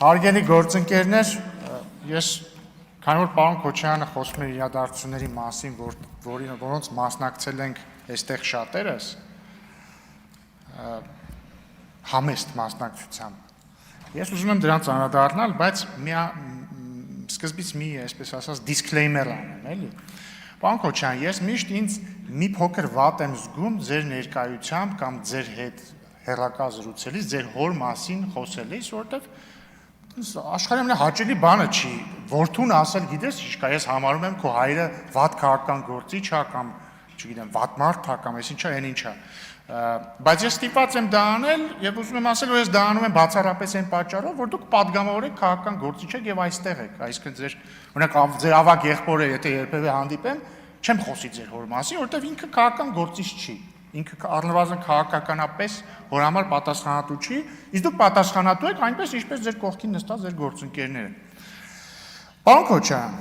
Հարգելի գործընկերներ, ես քանի որ պարոն Քոչարյանը խոսում էր իրադարձությունների մասին, որոնց մասնակցել ենք այստեղ շատերս, համեստ մասնակցությամբ։ Ես ուզում եմ դրանց անդրադառնալ, բայց սկզբից մի, այսպես ասած, disclaimer անեմ, էլի։ Պարոն Քոչարյան, ես միշտ ինձ մի փոքր վատ եմ զգում ձեր ներկայությամբ կամ ձեր հետ հեռակա զրուցելիս, ձեր հոր մասին խոսելիս, որովհետև աշխարհի ամենահաճելի բանը չի, որդուն ասել, գիտես, ինչքա ես համարում եմ քո հայրը վատ քաղաքական գործիչ է կամ, չգիտեմ, վատ մարդ է կամ այսինչա, այն ինչա։ Բայց ես ստիպված եմ դա անել եւ ուզում եմ ասել, որ ես դա անում եմ բացառապես այն պատճառով, որ դուք падգամավոր եք քաղաքական գործիչ եք եւ այստեղ եք, այսինքն ձեր, օրինակ, ձեր ավագ եղբորը, եթե երբևէ հանդիպեմ, չեմ խոսի ձեր հոր մասին, որովհետեւ ինքը քաղաքական գործիչ չի։ Ինքը առնվազն քաղաքականապես որ համար պատասխանատու չի, իսկ դուք պատասխանատու եք այնպես, ինչպես ձեր կողքին նստած ձեր գործընկերները։ Պարոն Քոչարյան,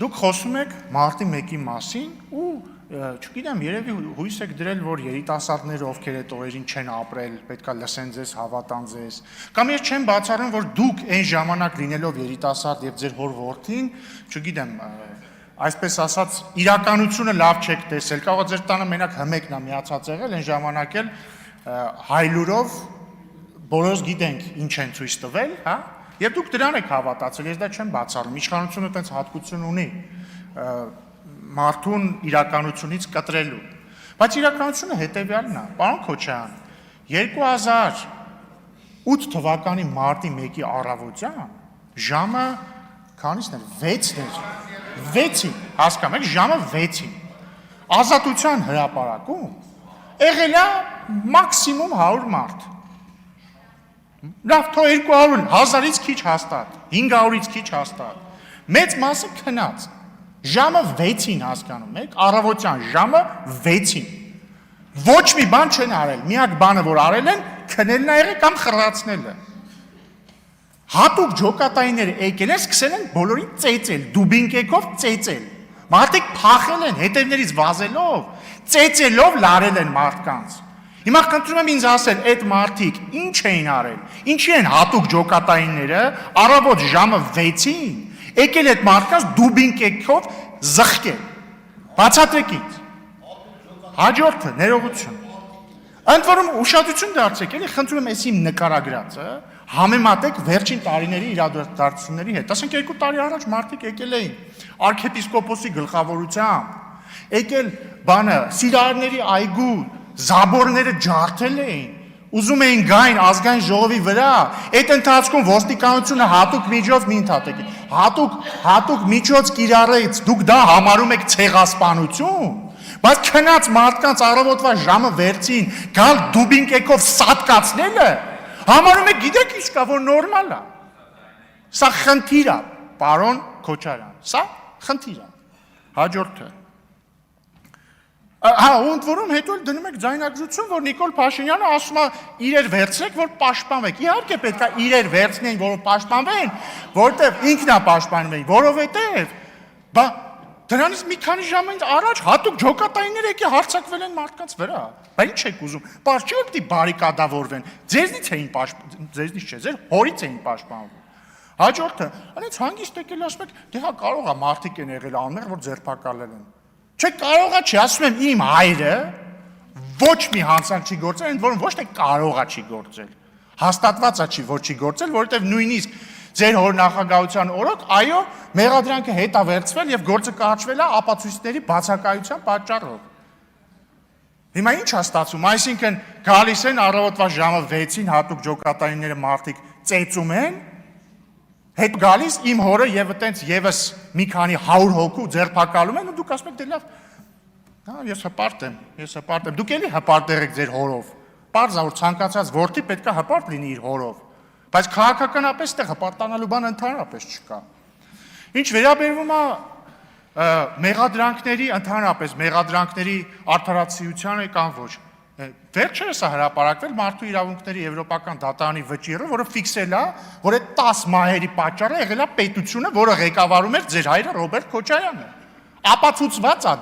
դուք խոսում եք մարտի 1-ի մասին ու չգիտեմ, երևի հույս եք դրել, որ երիտասարդները, ովքեր այդ օրերին չեն ապրել, պետքա լսեն ձեզ, հավատան ձեզ։ Կամ ես չեմ բացառում, որ դուք այն ժամանակ լինելով երիտասարդ եւ ձեր հոր որդին, չգիտեմ, այսպես ասած, իրականությունը լավ չեք տեսել, կարող է ձեր տանը մենակ հմեկն է միացած եղել, այն ժամանակ էլ հայլուրով բոլորս գիտենք ինչ են ցույց տվել, հա? Եվ դուք դրան եք հավատացել, ես դա չեմ բացառում, իշխանությունը այդպես հատկություն ունի մարդուն իրականությունից կտրելու։ Բայց իրականությունը հետևյալն է, պարոն Քոչարյան, 2008 թվականի մարտի 1-ի առավոտյան ժամը քանիսն էր, 6-ն էր, 6-ին, հասկանում եք, ժամը 6-ին, Ազատության հրապարակում եղել է մաքսիմում 100 մարդ, լավ թող 200, 1000-ից քիչ հաստատ, 500-ից քիչ հաստատ, մեծ մասը քնած, ժամը 6-ին հասկանում եք, առավոտյան ժամը 6-ին, ոչ մի բան չեն արել, միակ բանը որ արել են, քնելն է եղել կամ խռացնելը, հատուկ ջոկատայինները եկել են, սկսել են բոլորին ծեծել, դուբինկեքով ծեծել, մարդիկ փախել են հետևներից վազելով, ծեծելով լարել են մարդկանց, հիմա խնդրում եմ ինձ ասել, այդ մարդիկ ինչ էին արել, ինչի են հատուկ ջոկատայինները, առավոտ ժամը 6-ին, եկել այդ մարդկանց դուբինկեքով զղկել, բացատրեք ինձ, հաջորդը, ներողություն, ընդ որում ուշադրություն դարձեք, էլի խնդրում եմ այս իմ նկարագրածը, համեմատեք վերջին տարիների իրադարձությունների հետ, ասենք 2 տարի առաջ մարդիկ եկել էին արքեպիսկոպոսի գլխավորությամբ, եկել բանը, սիրարների այգու, զաբորները ջարդել էին, ուզում էին գային ազգային ժողովի վրա, այդ ընթացքում ոստիկանությունը հատուկ միջոց մի ընդհատեք, հատուկ միջոց կիրառեց, դուք դա համարում եք ցեղասպանություն, բայց քնած մարդկանց առավոտվա ժամը 6-ին գալ դուբինկեքով սատկացնելը համարում եք, գիտեք ինչ կա, որ նորմալ է, սա խնդիր է, պարոն Քոչարյան, սա խնդիր է, հաջորդը, հա, ու ընդ որում հետո էլ դնում եք ձայնագրություն, որ Նիկոլ Փաշինյանը ասում է իրեր վերցրեք, որ պաշտպանվեք, իհարկե պետք է իրեր վերցնեն, որ պաշտպանվեն, որովհետև ինքն է պաշտպանվեն, որովհետև, բա դրանից մի քանի ժամ առաջ հատուկ ջոկատայիններ եկի հարձակվել են մարդկանց վրա, բա ինչ եք ուզում, պարզ չի որ պիտի բարիկադավորվեն, ձեզնից չէ, ձեր հորից էին պաշտպանվում, հաջորդը, այնց հանգիստ եկել ասում եք, դե հա կարող է մարդիկ են եղել անմեղ, որ ձերբակալել են, չէ կարող է չի, ասում եմ իմ հայրը ոչ մի հանցանք չի գործել, ընդ որում ոչ թե կարող է չի գործել, հաստատված է չի, որ չի գործել, որովհետև նույնիսկ ձեր հոր նախագահության օրոք, այո, մեղադրանքը հետ է վերցվել եւ գործը կառչվել է ապացույցների բացակայության պատճառով։ Հիմա ինչ է ստացվում, այսինքն գալիս են առավոտվա ժամը 6-ին հատուկ ջոկատայինները մարդիկ ծեծում են, հետ գալիս իմ հորը եւ այտենց եւս մի քանի 100 հոգու ձերբակալում են ու դուք ասում եք դե լավ, հա ես հպարտ եմ, դուք էլի հպարտ եղեք ձեր հորով, պարզ է որ ցանկացած որդի պետք է հպարտ լինի իր հորով, բայց քաղաքականապես այդտեղ հպարտանալու բան ընդհանրապես չկա։ Ինչ վերաբերվում է մեղադրանքների, ընդհանրապես մեղադրանքների արդարացիությանը կամ ոչ, վերջերս է հրապարակվել մարդու իրավունքների եվրոպական դատարանի վճիռը, որը ֆիքսել է, որ այդ 10 մահերի պատճառը եղել է պետությունը, որը ղեկավարում էր ձեր հայրը Ռոբերտ Քոչարյանը։ Ապացուցված է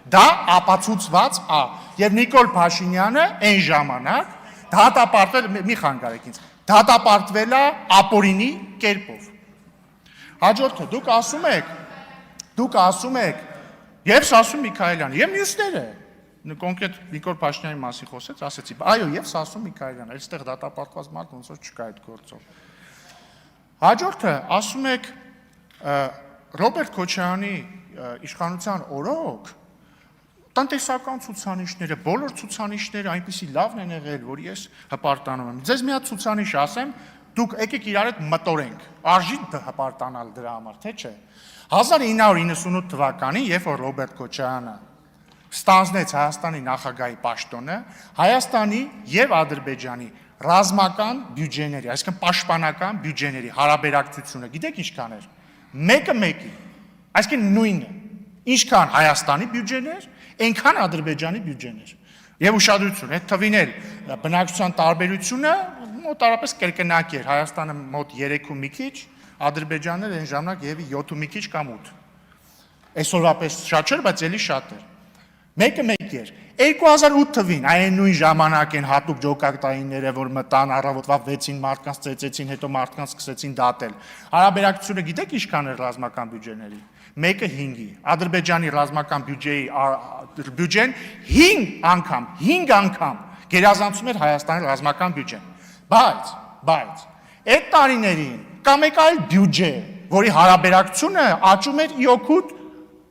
դա ապացուցված է։ Եվ Նիկոլ Փաշինյանը այն ժամանակ դատապարտել, մի խանգարեք ինձ, դատապարտվել է ապօրինի կերպով։ Հաջորդը դուք ասում եք եւ Սասուն Միքայելյան, եւ մյուսները, կոնկրետ Նիկոլ Փաշինյանի մասին խոսեց, ասեցի, այո, եւ Սասուն Միքայելյան, այստեղ դատապարտված մարդ ոնց որ չկա այդ գործով։ Հաջորդը ասում եք Ռոբերտ Քոչարյանի իշխանության օրոք տնտեսական ցուցանիշները, բոլոր ցուցանիշները այնպեսի լավն են եղել, որ ես հպարտանում եմ։ Ձեզ մի հատ ցուցանիշ ասեմ, դուք եկեք իրար հետ մտորենք, արժի հպարտանալ դրա համար, թե չէ։ 1998 թվականին, երբ որ Ռոբերտ Քոչարյանը ստանձնեց Հայաստանի նախագահի պաշտոնը, Հայաստանի եւ Ադրբեջանի ռազմական բյուջեների, այսինքն պաշտպանական բյուջեների հարաբերակցությունը, գիտեք ինչքան էր։ Մեկը մեկի, այսինքն նույնը, ինչքան Հայաստանի բյուջեներ, այնքան Ադրբեջանի բյուջեներ։ Եվ ուշադրություն, այդ թվին էլ բնակչության տարբերությունը մոտարապես կրկնակի էր, Հայաստանը մոտ 3 ու մի քիչ, Ադրբեջանը այն ժամանակ եւի 7 ու մի քիչ կամ 8։ Այսօրվա պես շատ չէր, բայց էլի շատ էր։ Մեկը մեկ էր։ 2008 թվին այն նույն ժամանակ են հատուկ ջոկատայինները, որ մտան առավոտվա 6-ին մարդկանց ծեծեցին, հետո մարդկանց սկսեցին դատել։ Հարաբերակցությունը գիտեք ինչքան էր ռազմական բյուջեների։ Մեկը 5-ի։ Ադրբեջանի ռազմական բյուջեն 5 անգամ գերազանցում էր Հայաստանի ռազմական բյուջեն։ Բայց այդ տարիներին կամ մեկ այլ բյուջե, որի հարաբերակցությունը աճում էր իօքուտ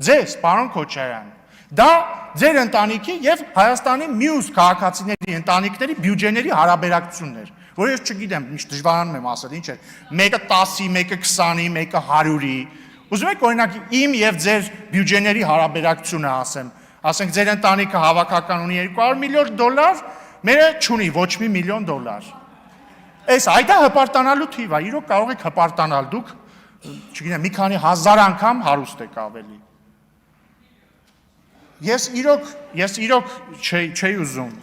ձեզ, պարոն Քոչարյան։ Դա ձեր ընտանիքի եւ Հայաստանի մյուս քաղաքացիների ընտանիքների բյուջեների հարաբերակցությունն էր, որ ես չգիտեմ, ինչ դժվարանում եմ ասել, ինչ է, մեկը 10-ի, մեկը 20-ի, մեկը 100-ի։ Ուզում եք օրինակ իմ եւ ձեր բյուջեների հարաբերակցությունը ասենք ձեր ընտանիքը հավաքական ունի $200 միլիոն, մերը չունի ոչ մի $1 միլիոն։ Այս այդա հպարտանալու թիվ է, իրոք կարող եք հպարտանալ դուք, չգիտեմ, մի քանի հազար անգամ հարուստ եք ավելի։ Ես իրոք չի ուզում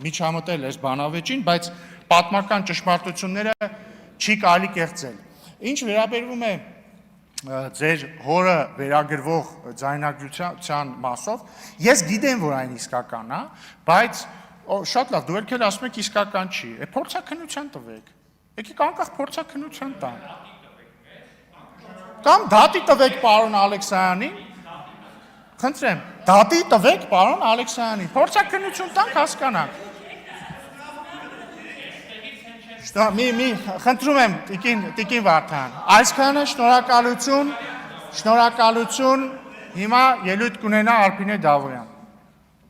միջամտել այս բանավեճին, բայց պատմական ճշմարտությունները չի կարելի կեղծել։ Ինչ վերաբերվում է ձեր հորը վերագրվող ձայնագրության մասով, ես գիտեմ, որ այն իսկական է, բայց շատ լավ, դու եք էլ ասում եք իսկական չի, փորձաքննության տվեք, եկեք անկախ փորձաքննության տան։ Կամ դատի տվեք պարոն Ալեքսանյանին, խնդրեմ, դատի տվեք պարոն Ալեքսանյանին, փորձաքննություն տանք հասկանանք։ Խնդրում եմ, տիկին Վարդան, այսքանը շնորհակալություն, հիմա ելույթ կունենա Արփինե Դավոյան։